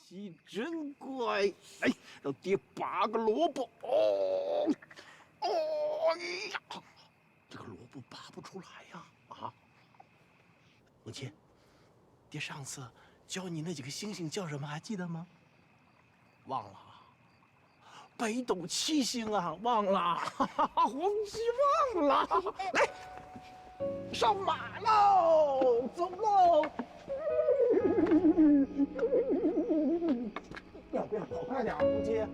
鸡真乖，哎，让爹拔个萝卜。哦，哎呀，这个萝卜拔不出来呀！啊，母亲，爹上次教你那几个星星叫什么？还记得吗？忘了。北斗七星啊，忘了，黄鸡忘了。来，上马喽，走喽！要不要跑快点，母亲？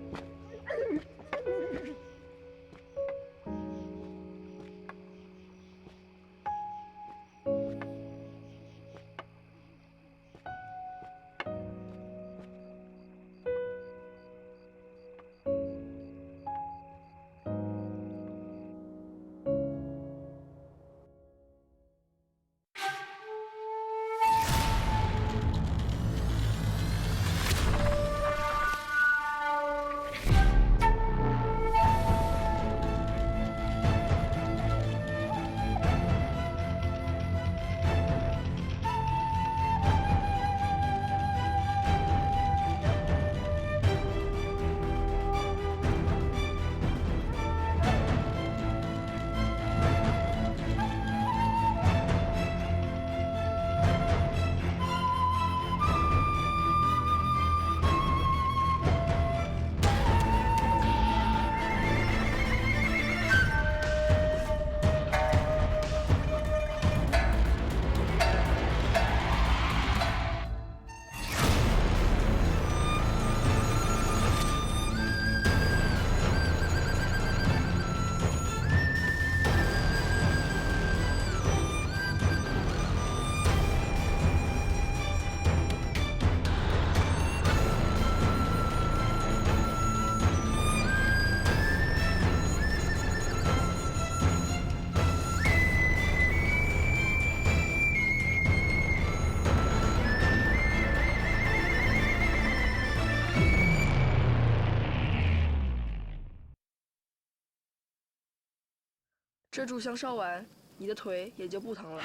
这炷香烧完，你的腿也就不疼了。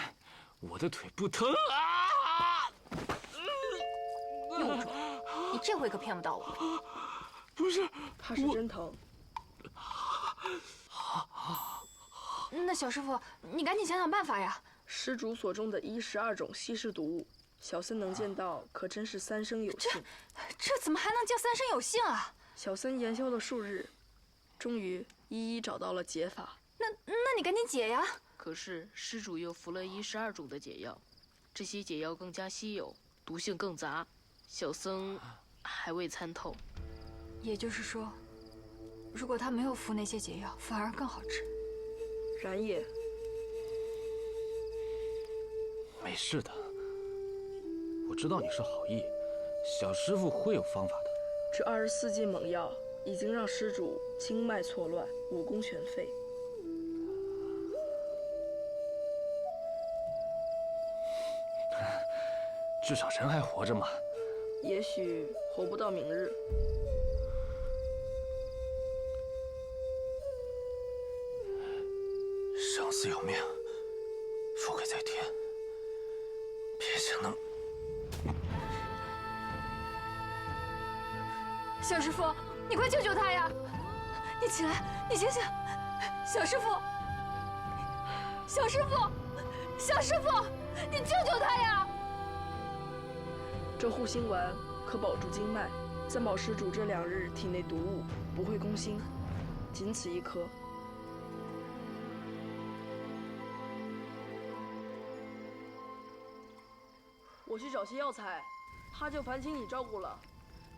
我的腿不疼啊！又装，你这回可骗不到我。不是，怕是真疼。那小师傅，你赶紧想想办法呀！施主所中的12种稀世毒物，小僧能见到，可真是三生有幸。这怎么还能叫三生有幸啊？小僧研修了数日，终于一一找到了解法。那你赶紧解呀！可是施主又服了12种的解药，这些解药更加稀有，毒性更杂，小僧还未参透。也就是说，如果他没有服那些解药，反而更好治。然也。没事的，我知道你是好意，小师傅会有方法的。这24剂猛药已经让施主经脉错乱，武功全废。至少人还活着嘛。也许活不到明日。生死有命，富贵在天，别想能。小师傅，你快救救他呀！你起来，你醒醒！小师傅，小师傅，小师傅，你救救他呀！这护心丸可保住经脉，暂保施主这2日体内毒物不会攻心，仅此一颗。我去找些药材，他就烦请你照顾了。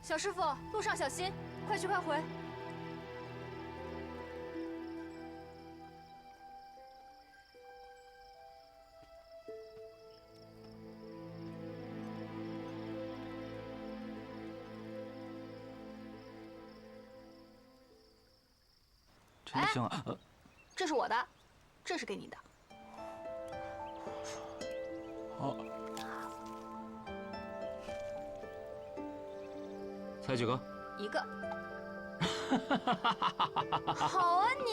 小师傅，路上小心，快去快回。真香啊！这是我的，这是给你的。好。猜几个？1个。好啊你。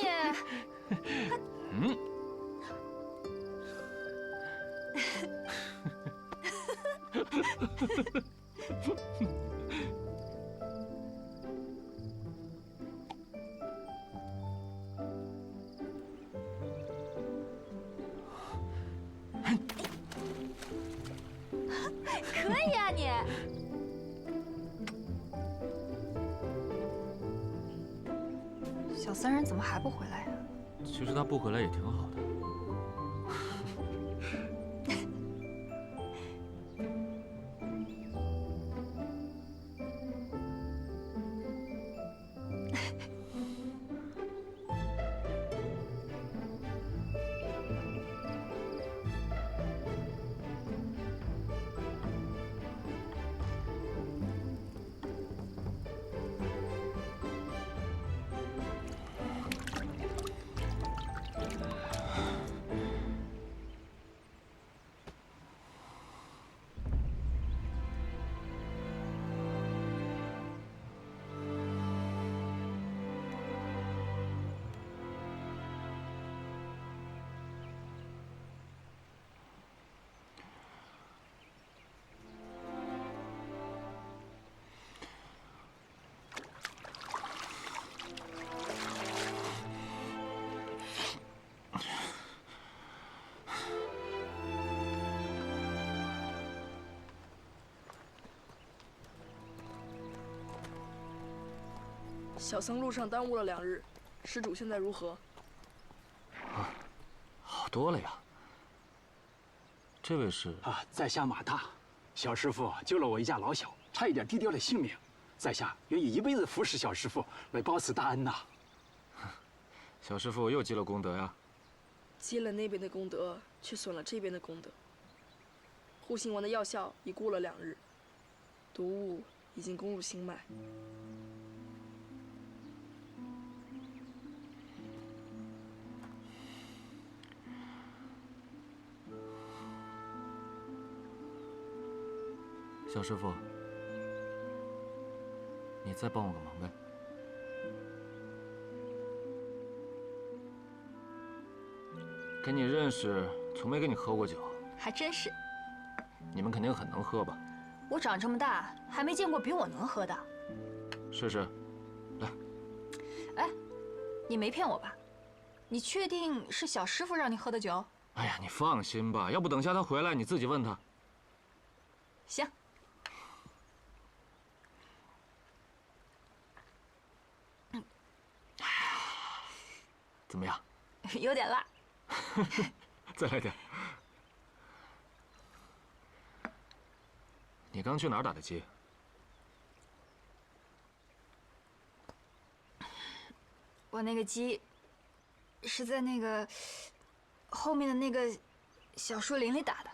小僧人怎么还不回来呀？其实他不回来也挺好的。小僧路上耽误了2日，施主现在如何？好多了呀。这位是啊，在下马大，小师傅救了我一家老小，差一点低掉了性命，在下愿意一辈子服侍小师傅，来报此大恩呐。小师傅又积了功德呀。积了那边的功德，却损了这边的功德。护心丸的药效已过了2日，毒物已经攻入心脉。小师傅，你再帮我个忙呗。跟你认识，从没跟你喝过酒，还真是，你们肯定很能喝吧？我长这么大还没见过比我能喝的。试试，来。哎，你没骗我吧？你确定是小师傅让你喝的酒？哎呀，你放心吧，要不等下他回来，你自己问他。行。怎么样？有点辣。再来点。你刚去哪儿打的鸡？我那个鸡是在那个后面的那个小树林里打的。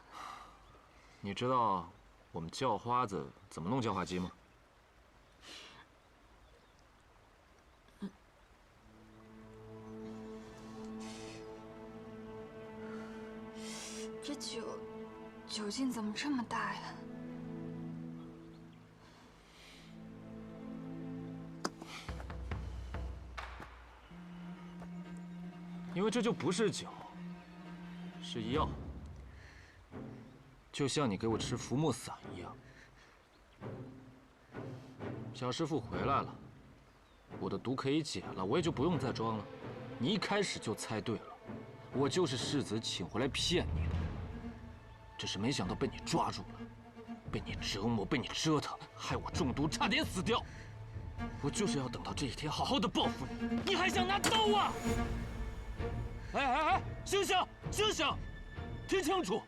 你知道我们叫花子怎么弄叫花鸡吗？这酒劲怎么这么大呀？因为这就不是酒，是药，就像你给我吃福木散一样。小师傅回来了，我的毒可以解了，我也就不用再装了。你一开始就猜对了，我就是世子请回来骗你的，只是没想到被你抓住了，被你折磨，被你折腾，害我中毒，差点死掉。我就是要等到这一天，好好的报复你。你还想拿刀啊？哎，醒醒，醒醒，听清楚！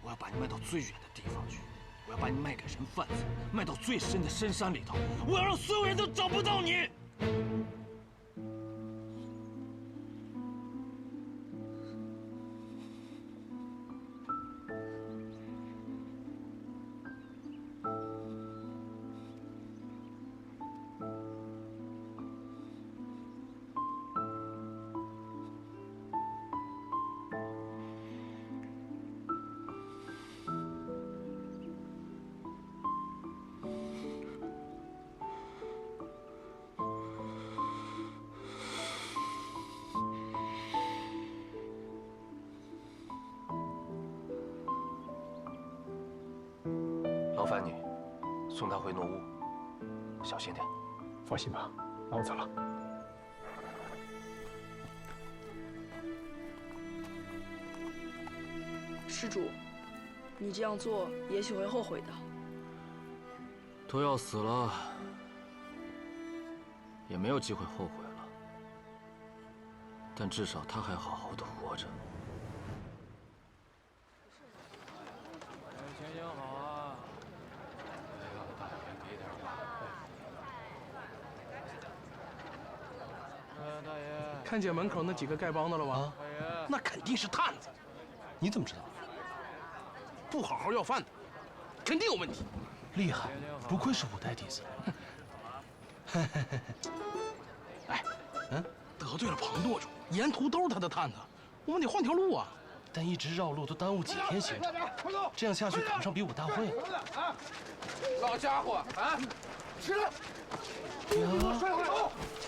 我要把你卖到最远的地方去，我要把你卖给人贩子，卖到最深的深山里头，我要让所有人都找不到你。劳烦你送他回挪屋，小心点。放心吧，那我走了。施主，你这样做也许会后悔的。都要死了，也没有机会后悔了。但至少他还好好的活着。行行好啊！哎呀，大爷给点吧。大爷，看见门口那几个丐帮的了吗？大爷，那肯定是探子。你怎么知道？不好好要饭的，肯定有问题。厉害，不愧是五代弟子。哎，得罪了庞舵主，沿途都是他的探子，我们得换条路啊。但一直绕路都耽误几天行程，这样下去赶不上比武大会了。老家伙啊，吃了！呀，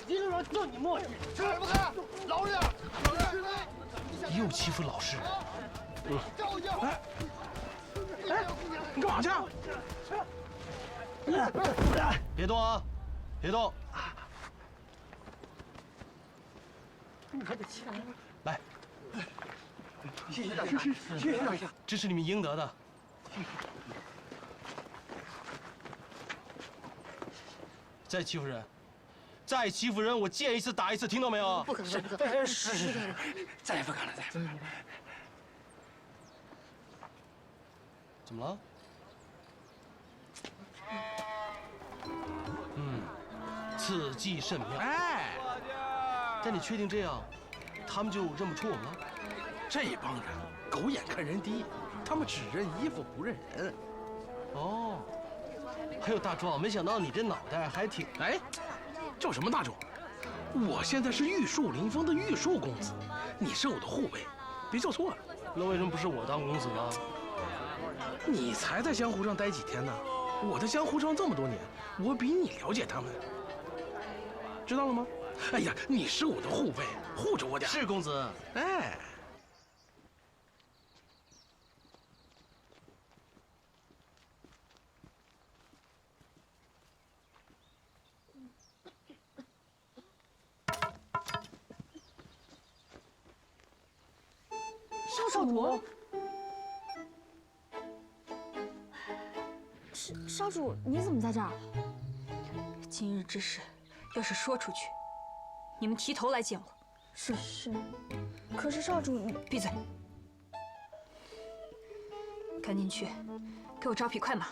一个人就你墨迹，吃不开，老实点，老实点。又欺负老师。照一下。哎，你干嘛去啊？别动啊，别动。来，谢谢大侠，谢谢大侠。这是你们应得的。再欺负人，再欺负人，我见一次打一次，听到没有？不可能，不可能。是，再也不敢了，再也不敢了。怎么了？此计甚妙。哎，但你确定这样，他们就认不出我们了？这帮人狗眼看人低，他们只认衣服不认人。哦，还有大壮，没想到你这脑袋还挺……哎，叫什么大壮？我现在是玉树临风的玉树公子，你是我的护卫，别叫错了。那为什么不是我当公子呢？你才在江湖上待几天呢？我在江湖上这么多年，我比你了解他们，知道了吗？哎呀，你是我的护卫，护着我点。是公子。哎，少主，少主，你怎么在这儿？今日之事，要是说出去，你们提头来见我。是，可是少主你闭嘴！赶紧去，给我招匹快马。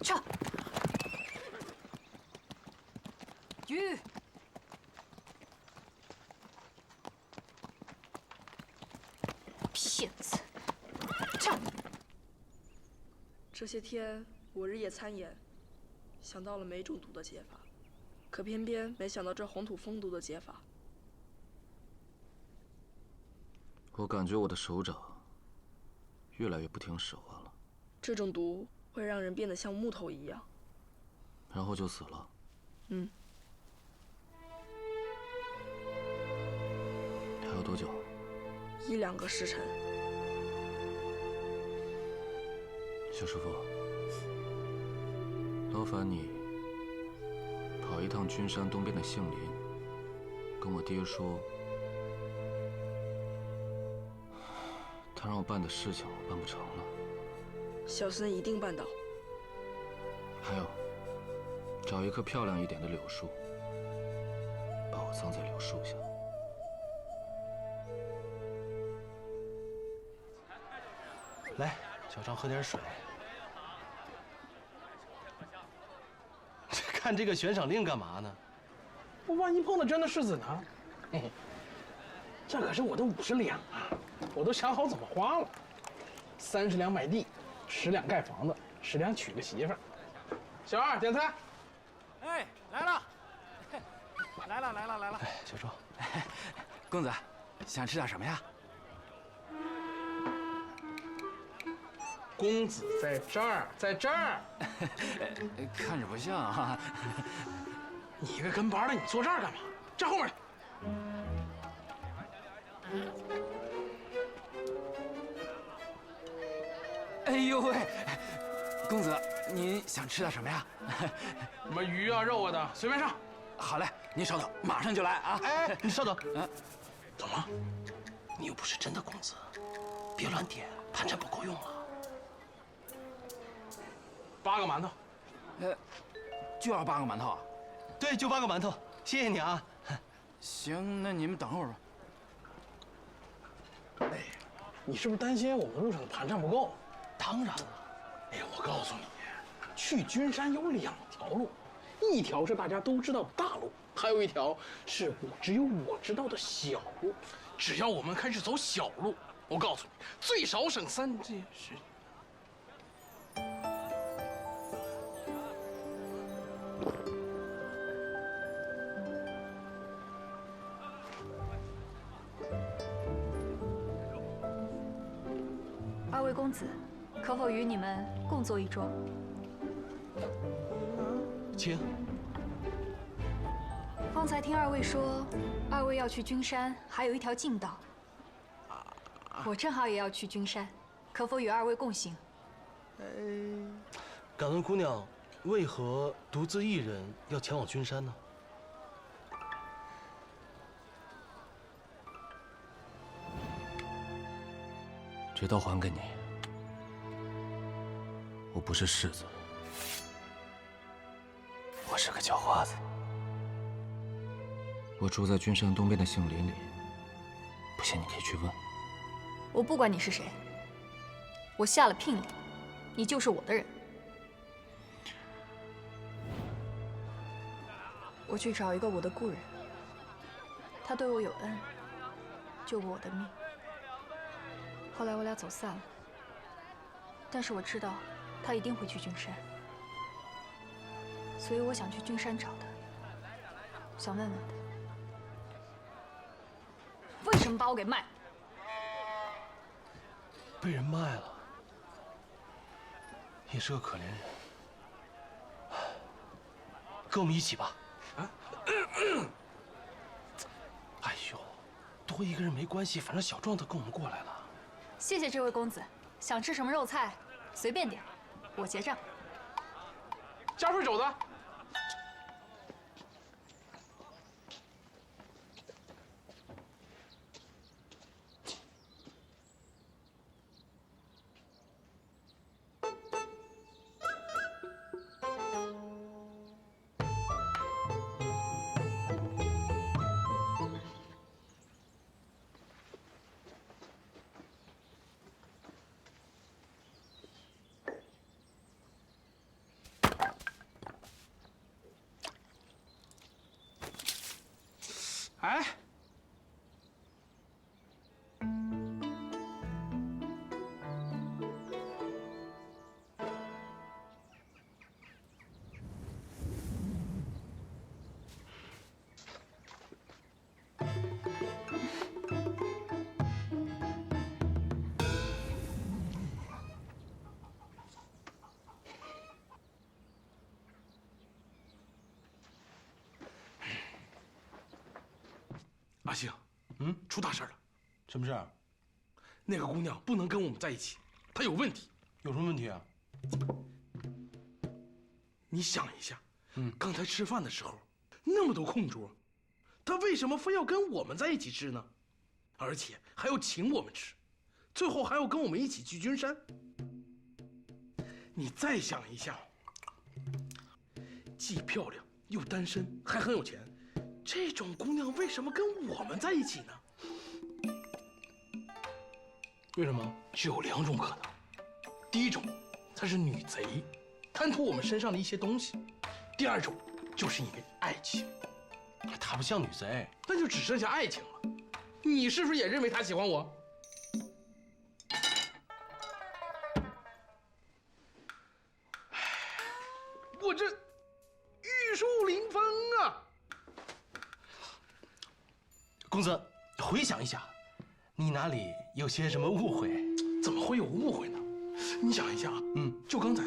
撤！吁！骗子！撤！这些天我日夜参研，想到了每种毒的解法，可偏偏没想到这红土封毒的解法。我感觉我的手掌越来越不听使唤了。这种毒会让人变得像木头一样，然后就死了。嗯。还有多久？1-2个时辰。小师傅，劳烦你跑一趟君山东边的杏林，跟我爹说，他让我办的事情我办不成了。小僧一定办到。还有，找一棵漂亮一点的柳树，把我葬在柳树下。来，小张喝点水。看这个悬赏令干嘛呢？我万一碰到真的世子呢？嘿嘿，这可是我的50两啊，我都想好怎么花了。30两买地，10两盖房子，10两娶个媳妇儿。小二点菜。哎，来了，来了，来了，来了。哎，小壮，公子，想吃点什么呀？公子在这儿，在这儿。看着不像啊。你一个跟班的，你坐这儿干嘛？站后面。哎呦喂，公子，您想吃点什么呀？什么鱼啊、肉啊的，随便上。好嘞，您稍等，马上就来啊！哎，你稍等。怎么？你又不是真的公子，别乱点，盘缠不够用了。 8个馒头，就要8个馒头啊？对，就8个馒头，谢谢你啊。行，那你们等会儿吧。哎，你是不是担心我们路上的盘缠不够？当然了。哎呀，我告诉你，去君山有2条路，一条是大家都知道的大路，还有一条是只有我知道的小路。只要我们开始走小路，我告诉你，最少省3件事。 2位公子，可否与你们共坐一桌？请。方才听2位说，2位要去君山，还有一条近道。我正好也要去君山，可否与2位共行？敢问姑娘，为何独自一人要前往君山呢？这刀还给你。我不是世子，我是个叫花子。我住在君山东边的杏林里，不信你可以去问。我不管你是谁，我下了聘礼，你就是我的人。我去找一个我的故人，他对我有恩，救过我的命。后来我俩走散了，但是我知道他一定会去君山，所以我想去君山找他，想问问他，为什么把我给卖了？被人卖了，也是个可怜人。跟我们一起吧。啊！哎呦，多一个人没关系，反正小壮都跟我们过来了。谢谢这位公子，想吃什么肉菜，随便点，我结账。加份肘子。哎，阿星，出大事了！什么事儿？那个姑娘不能跟我们在一起，她有问题。有什么问题啊？你想一下，刚才吃饭的时候，那么多空桌，她为什么非要跟我们在一起吃呢？而且还要请我们吃，最后还要跟我们一起去君山。你再想一下，既漂亮又单身，还很有钱，这种姑娘为什么跟我们在一起呢？为什么？只有2种可能。第一种，她是女贼，贪图我们身上的一些东西；第2种，就是因为爱情。她不像女贼，那就只剩下爱情了。你是不是也认为她喜欢我？我这玉树临风啊！公子，回想一下，你哪里有些什么误会？怎么会有误会呢？你想一下啊，就刚才，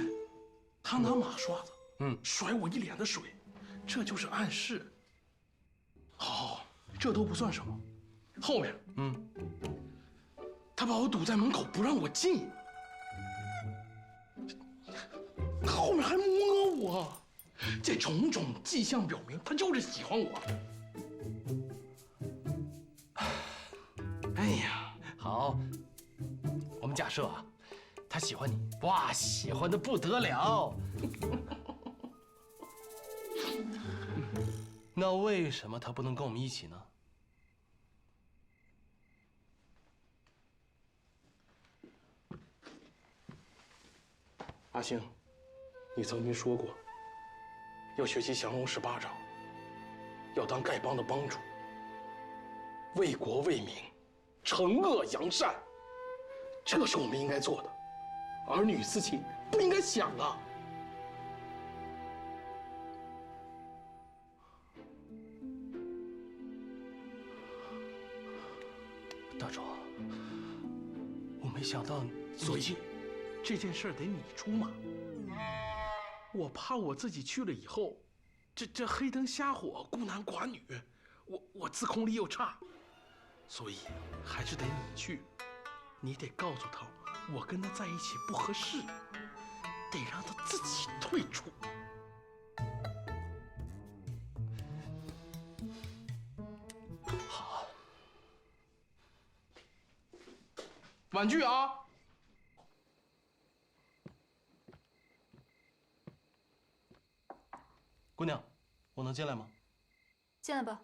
他拿马刷子，甩我一脸的水，这就是暗示。好，这都不算什么，后面，他把我堵在门口不让我进，后面还摸我，这种种迹象表明他就是喜欢我。哎呀，好，们假设啊，他喜欢你，哇，喜欢的不得了。那为什么他不能跟我们一起呢？阿星，你曾经说过，要学习降龙18招，要当丐帮的帮主，为国为民，惩恶扬善，这是我们应该做的。儿女私情不应该想啊！大壮，我没想到，所以这件事得你出马。我怕我自己去了以后，这黑灯瞎火，孤男寡女，我自控力又差，所以还是得你去。你得告诉他，我跟他在一起不合适，得让他自己退出。好，婉拒啊！姑娘，我能进来吗？进来吧。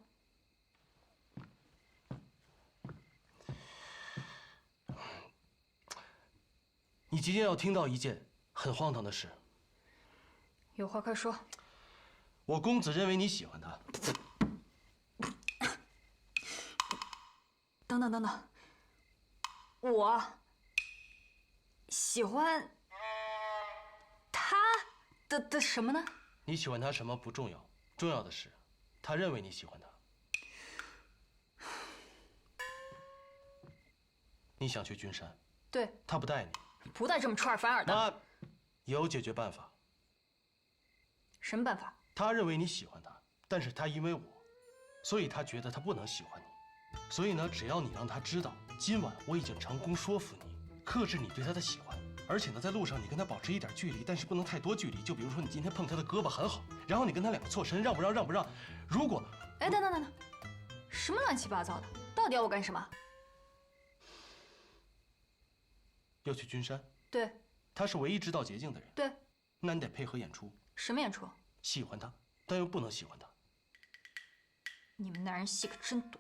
你即将要听到一件很荒唐的事。有话快说。我公子认为你喜欢他。等等等等，我喜欢他的什么呢？你喜欢他什么不重要，重要的是，他认为你喜欢他。你想去君山，对，他不带你，不带这么出尔反尔的。那有解决办法。什么办法？他认为你喜欢他，但是他因为我，所以他觉得他不能喜欢你。所以呢，只要你让他知道，今晚我已经成功说服你，克制你对他的喜欢。而且呢，在路上你跟他保持一点距离，但是不能太多距离。就比如说你今天碰他的胳膊很好，然后你跟他两个错身，让不让？让不让？如果……哎，等等等等，什么乱七八糟的？到底要我干什么？要去君山，对，他是唯一知道捷径的人。对，那你得配合演出。什么演出？喜欢他，但又不能喜欢他。你们男人戏可真多。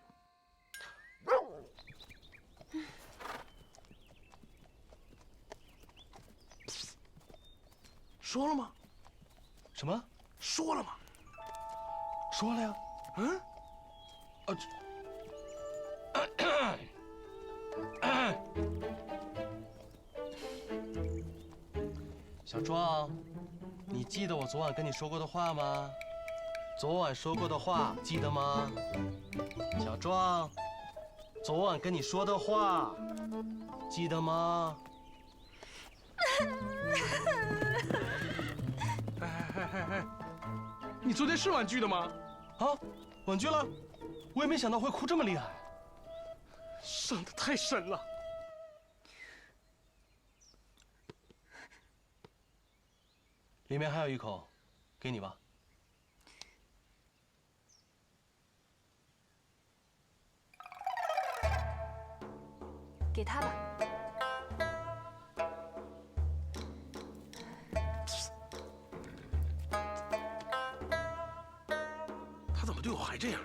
说了吗？什么？说了吗？说了呀。嗯？小壮，你记得我昨晚跟你说过的话吗？昨晚说过的话记得吗？小壮，昨晚跟你说的话记得吗？哎，你昨天是婉拒的吗？啊，婉拒了，我也没想到会哭这么厉害，伤得太深了。里面还有一口，给你吧。给他吧。他怎么对我还这样？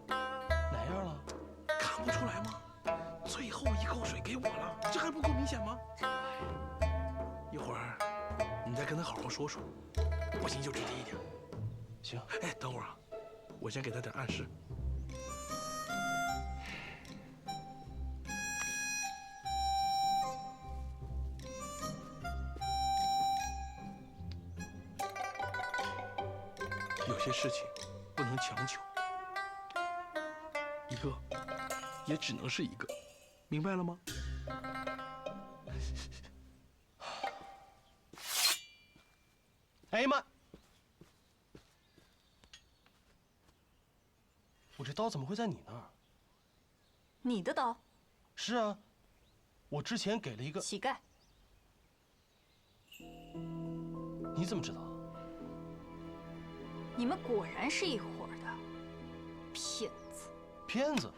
哪样了？看不出来吗？最后一口水给我了，这还不够明显吗？一会儿你再跟他好好说说，不行就直接一点。行。哎，等会儿啊，我先给他点暗示。有些事情不能强求，一个也只能是一个，明白了吗？哎呀妈！我这刀怎么会在你那儿？你的刀？是啊，我之前给了一个乞丐。你怎么知道？你们果然是一伙的，骗子！骗子？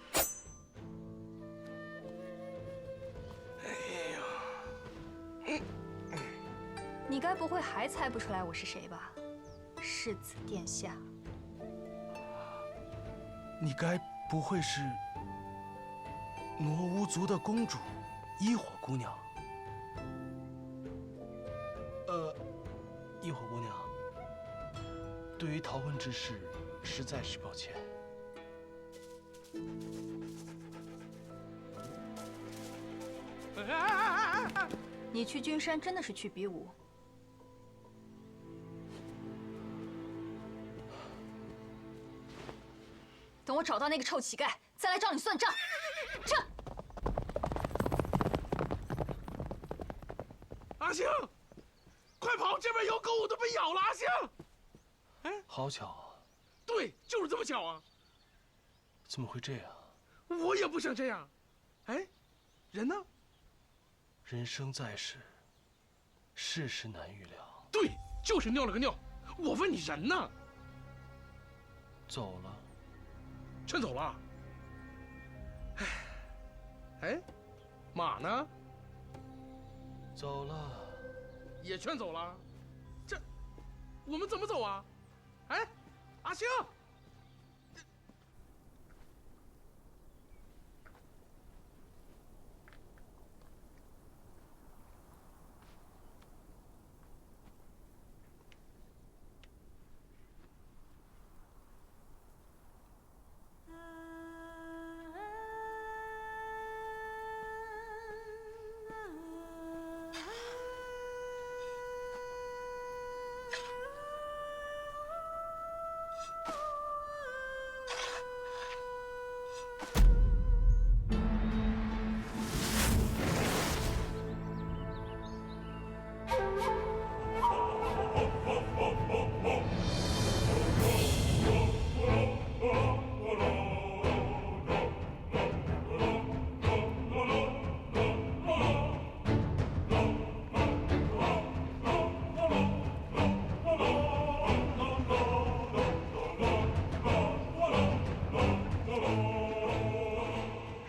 该不会还猜不出来我是谁吧，世子殿下？你该不会是挪乌族的公主伊火姑娘？伊火姑娘，对于逃婚之事，实在是抱歉。你去君山真的是去比武？等我找到那个臭乞丐，再来找你算账。这。阿星，快跑！这边有狗，我都被咬了。阿星，哎，好巧啊！对，就是这么巧啊！怎么会这样？我也不想这样。哎，人呢？人生在世，世事难预料。对，就是尿了个尿。我问你，人呢？走了。全走了。哎，马呢？走了。也全走了。这，我们怎么走啊？哎，阿星。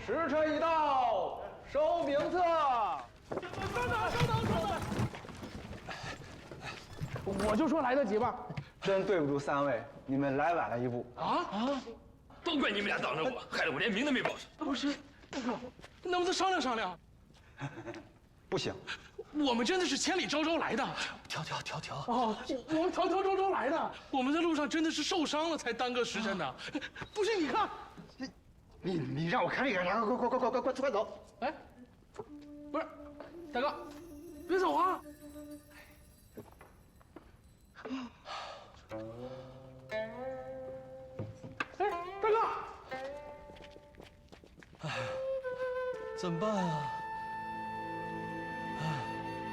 时辰已到，收名册。等等！我就说来得及吧。真对不住三位，你们来晚了一步。都怪你们俩挡着我，害得我连名都没报上。不是，能不能商量商量？不行，我们真的是千里迢迢来的。调。哦，我们迢迢来的。我们在路上真的是受伤了才耽搁时辰的。不是，你看，你让我看这个，快走！哎，不是，大哥，别走啊！哎，大哥，怎么办啊？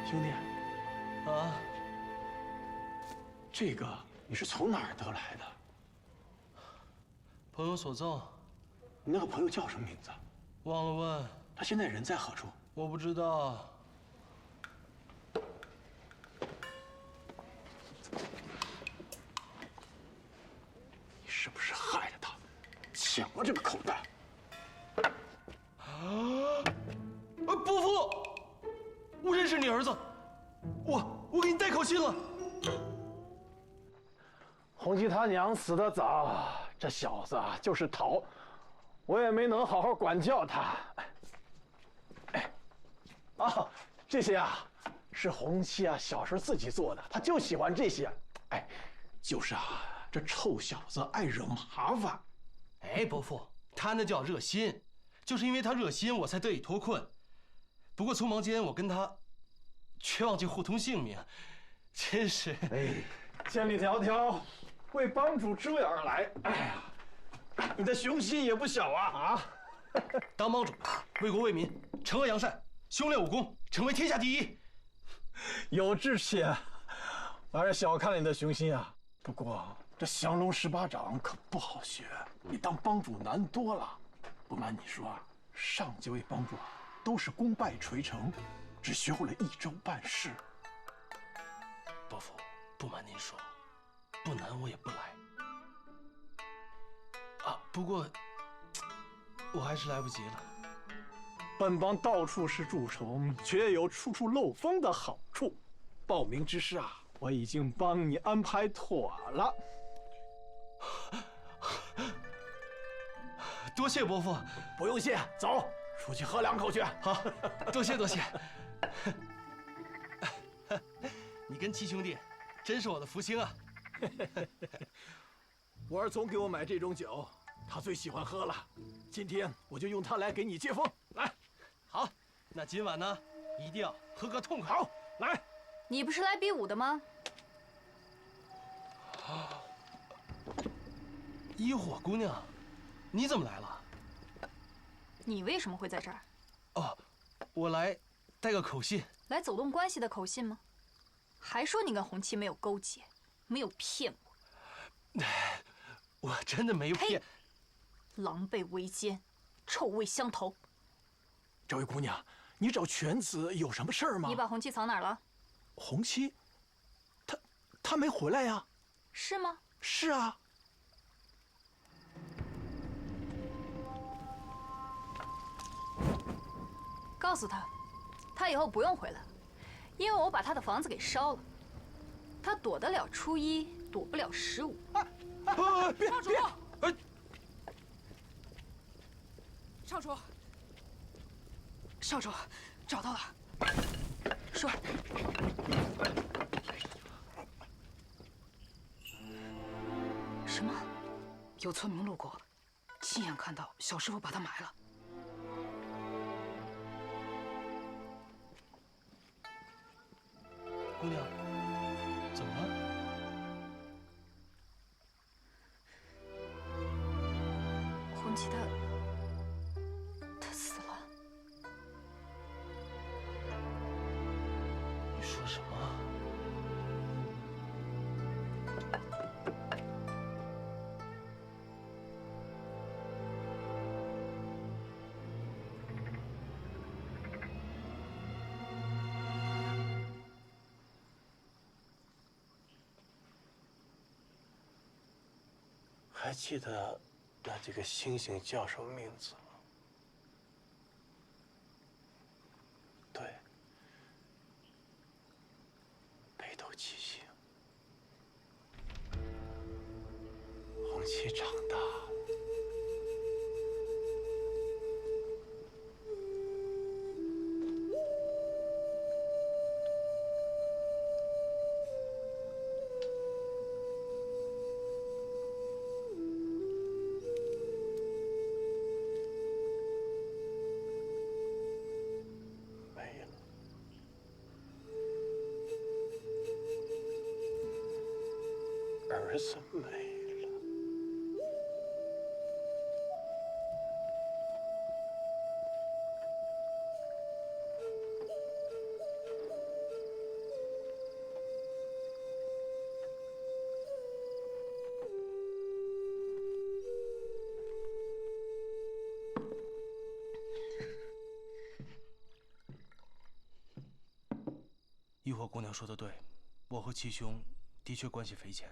兄弟，啊，这个你是从哪儿得来的？朋友所赠。你那个朋友叫什么名字？忘了问。他现在人在何处？我不知道。你是不是害了他，抢了这个口袋？伯父，我认识你儿子，我给你带口信了。洪七他娘死得早，这小子啊就是逃，我也没能好好管教他。这些啊是洪七啊小时候自己做的，他就喜欢这些。就是啊，这臭小子爱惹麻烦。伯父，他那叫热心，就是因为他热心，我才得以脱困。不过匆忙间，我跟他却忘记互通姓名，真是……千里迢迢为帮主之位而来，你的雄心也不小啊！当帮主，为国为民，惩恶扬善，修炼武功，成为天下第一。有志气，我还是小看了你的雄心啊。不过这降龙18掌可不好学，比当帮主难多了。不瞒你说啊，上几位帮主都是功败垂成，只学会了1周办事。伯父，不瞒您说，不难我也不来。不过我还是来不及了。本帮到处是蛀虫，却有处处漏风的好处。报名之事啊，我已经帮你安排妥了。多谢伯父。不用谢，走，出去喝2口去。好，多谢多谢。你跟七兄弟，真是我的福星啊！我儿总给我买这种酒，他最喜欢喝了。今天我就用它来给你接风。来，好，那今晚呢，一定要喝个痛快。好，来。你不是来比武的吗？一火姑娘，你怎么来了？你为什么会在这儿？哦，我来带个口信。来走动关系的口信吗？还说你跟红七没有勾结，没有骗我。我真的没有骗。狼狈为奸，臭味相投。这位姑娘，你找犬子有什么事儿吗？你把红七藏哪儿了？红七，他没回来呀。是吗？是啊。告诉他，他以后不用回来了，因为我把他的房子给烧了。他躲得了初一，躲不了15。别！少主，少主，找到了。说。什么？有村民路过，亲眼看到小师傅把他埋了。姑娘，怎么了？红七他死了。你说什么？还记得那几个星星叫什么名字吗？对，北斗七星。红七长大了。儿子没了。一火姑娘说的对，我和七兄的确关系匪浅。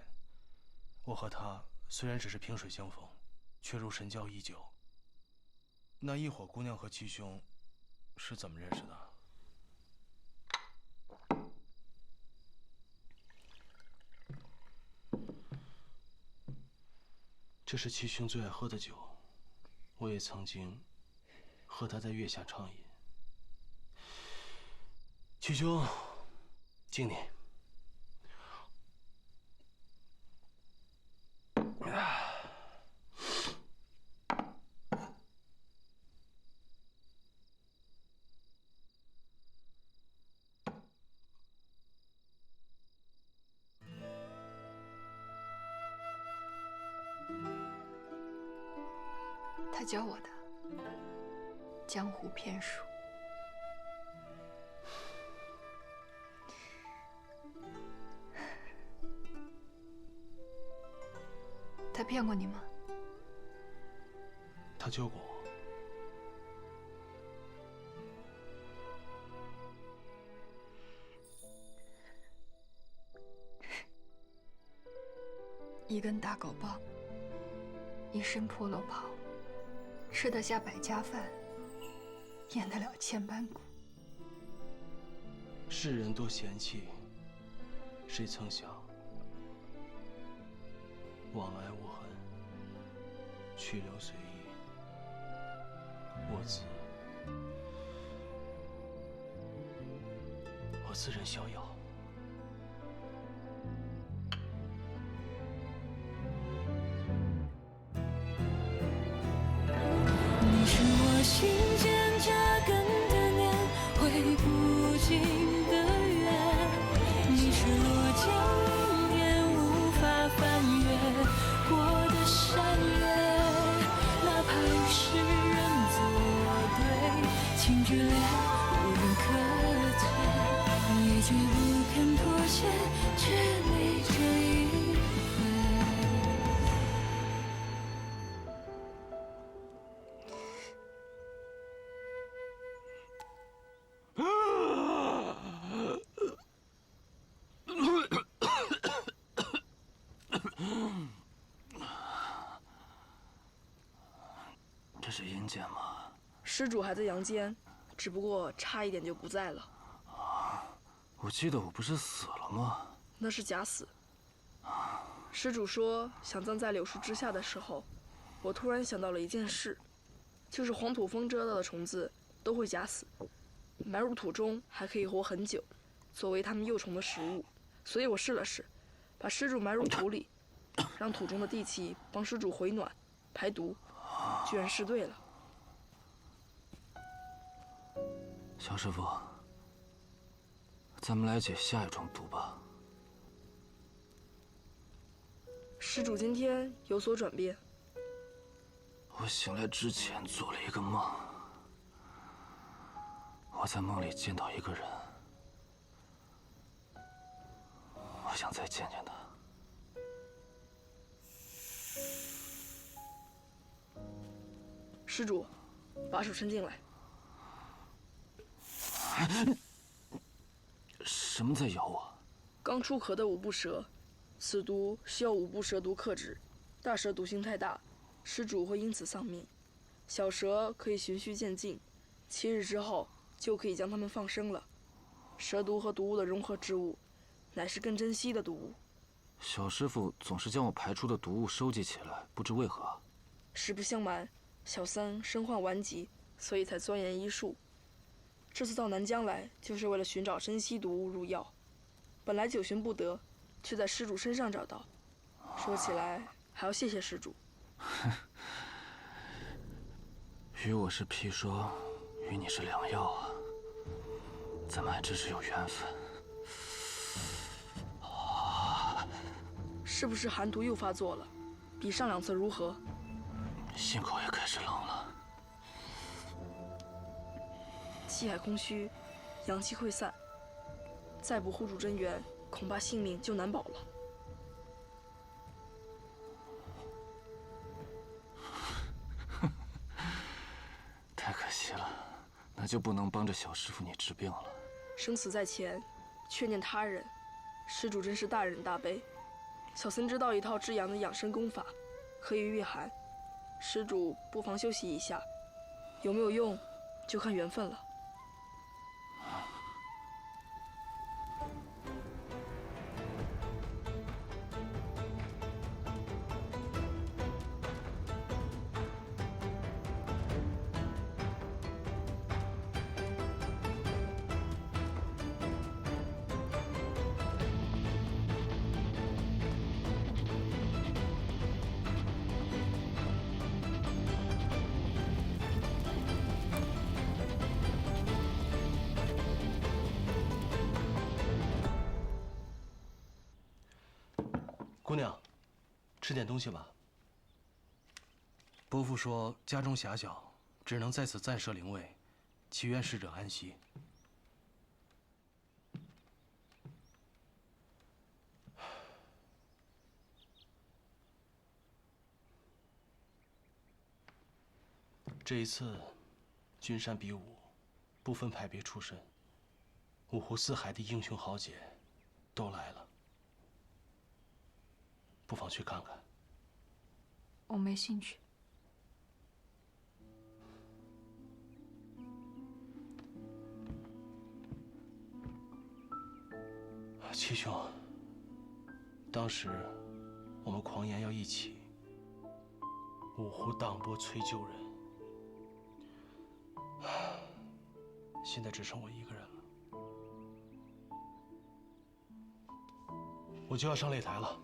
我和他虽然只是萍水相逢，却如神交已久。那一火姑娘和七兄是怎么认识的？这是七兄最爱喝的酒，我也曾经和他在月下畅饮。七兄，敬你。他教我的江湖骗术。他骗过你吗？他救过我。一根大狗棒，一身破落袍，吃得下100家饭，演得了千般苦。世人多嫌弃，谁曾想，往来无痕，去留随意，我自任逍遥。你是我心间扎根的念，挥不尽的缘。你是落江云烟，无法翻越过的山岳。哪怕与世人作对，情决裂，无人可解，也绝不肯妥协，只为这一回。这是阴间吗？施主还在阳间，只不过差一点就不在了。我记得我不是死了吗？那是假死。施主说想葬在柳树之下的时候，我突然想到了一件事，就是黄土风蛰到的虫子都会假死，埋入土中还可以活很久，作为它们幼虫的食物。所以我试了试，把施主埋入土里，让土中的地气帮施主回暖、排毒，居然试对了。小师傅，咱们来解下一种毒吧。施主今天有所转变。我醒来之前做了一个梦，我在梦里见到一个人，我想再见见他。施主，把手伸进来。什么在咬我？刚出壳的五步蛇，此毒需要五步蛇毒克制，大蛇毒性太大，施主会因此丧命。小蛇可以循序渐进，7日之后就可以将它们放生了。蛇毒和毒物的融合之物，乃是更珍惜的毒物。小师傅总是将我排出的毒物收集起来，不知为何。实不相瞒，小僧身患顽疾，所以才钻研医术。这次到南疆来，就是为了寻找珍稀毒物入药。本来久寻不得，却在施主身上找到。说起来，还要谢谢施主。与我是砒霜，与你是良药啊！咱们还真是有缘分。是不是寒毒又发作了？比上2次如何？心口也开始冷了。气海空虚，阳气溃散，再不护住真元，恐怕性命就难保了。太可惜了，那就不能帮着小师傅你治病了。生死在前，却念他人，施主真是大仁大悲。小僧知道一套治阳的养生功法，可以御寒。施主不妨休息一下，有没有用，就看缘分了。姑娘，吃点东西吧。伯父说家中狭小，只能在此暂设灵位，祈愿逝者安息。这一次，君山比武，不分派别出身，五湖四海的英雄豪杰都来了。不妨去看看。我没兴趣。七兄，当时我们狂言要一起，五湖荡波催救人，现在只剩我一个人了。我就要上擂台了，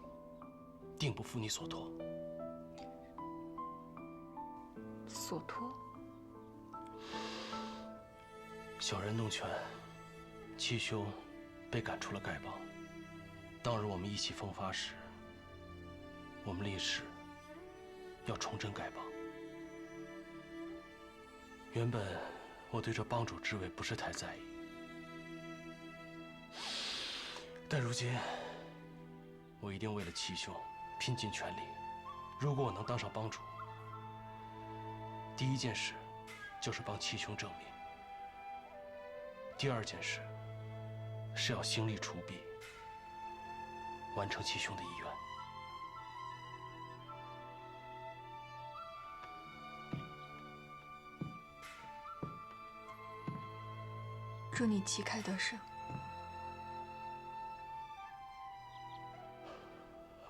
定不负你所托。所托？小人弄权，七兄被赶出了丐帮。当日我们一起风发时，我们立誓要重振丐帮。原本我对这帮主之位不是太在意，但如今我一定为了七兄拼尽全力。如果我能当上帮主，第一件事就是帮七兄正名，第二件事是要兴利除弊，完成七兄的遗愿。祝你旗开得胜。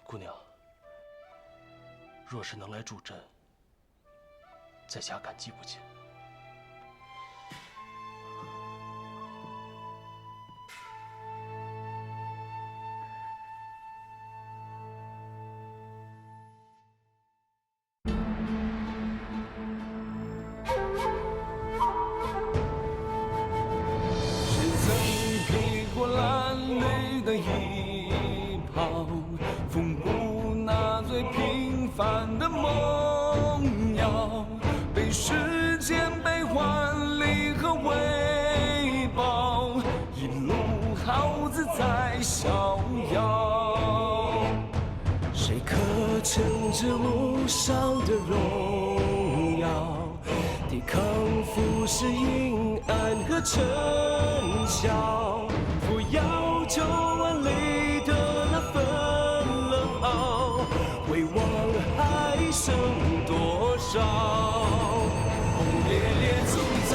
姑娘，若是能来助阵，在下感激不尽。缝补那最平凡的梦谣，被时间悲欢离合为报，一路好自在逍遥。谁可称这路上的荣耀？抵抗浮世阴暗和尘嚣，不要求万里的那份冷傲，回望还剩多少？轰烈烈走早，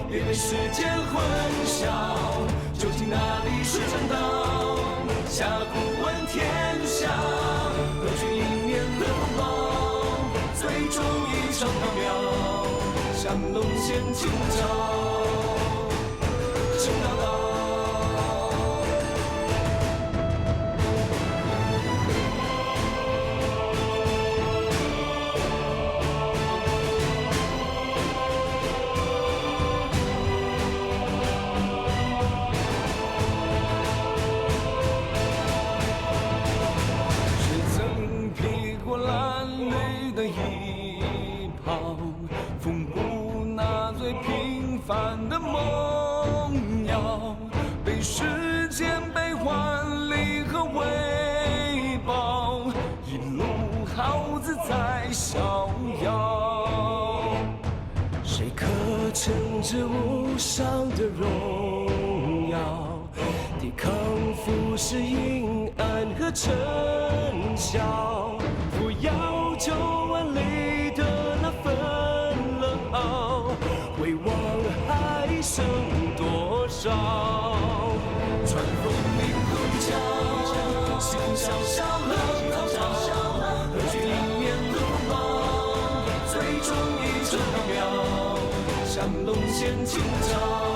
别被时间混淆，究竟哪里是正道？下不问天下，何惧迎面的风暴？最终一场缥缈，像龙衔今朝。青道道。缝补那最平凡的梦谣，被时间悲欢离合为报，一路好自在逍遥。谁可称这路上的荣耀？抵抗浮世阴暗和尘嚣，不要求万里的那份冷傲，回望还剩多少？穿风林横桥，心小小冷滔滔，何惧迎面的风暴？最终一场缥缈，像龙衔今朝。